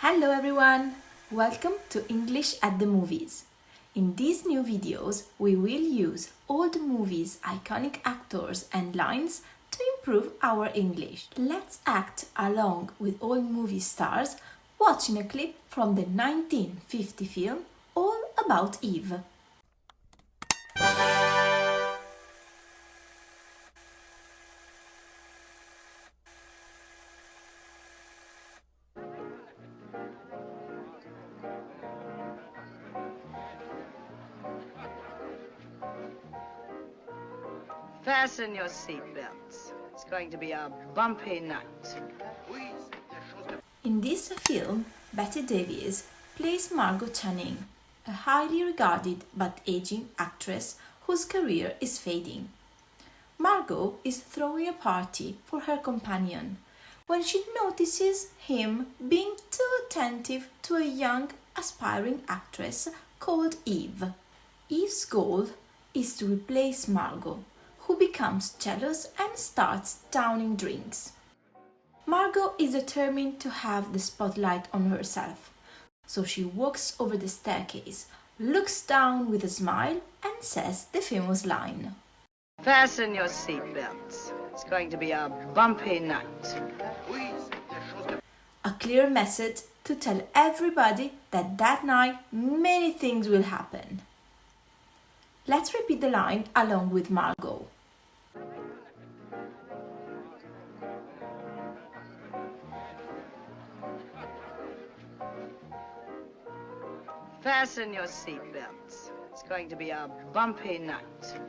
Hello everyone! Welcome to English at the Movies. In these new videos, we will use old movies' iconic actors and lines to improve our English. Let's act along with old movie stars watching a clip from the 1950 film All About Eve. Fasten your seatbelts. It's going to be a bumpy night. In this film, Bette Davis plays Margot Channing, a highly regarded but aging actress whose career is fading. Margot is throwing a party for her companion when she notices him being too attentive to a young, aspiring actress called Eve. Eve's goal is to replace Margot, who becomes jealous and starts downing drinks. Margot is determined to have the spotlight on herself, so she walks over the staircase, looks down with a smile and says the famous line. Fasten your seatbelts. It's going to be a bumpy night. A clear message to tell everybody that night many things will happen. Let's repeat the line along with Margot. Fasten your seatbelts. It's going to be a bumpy night.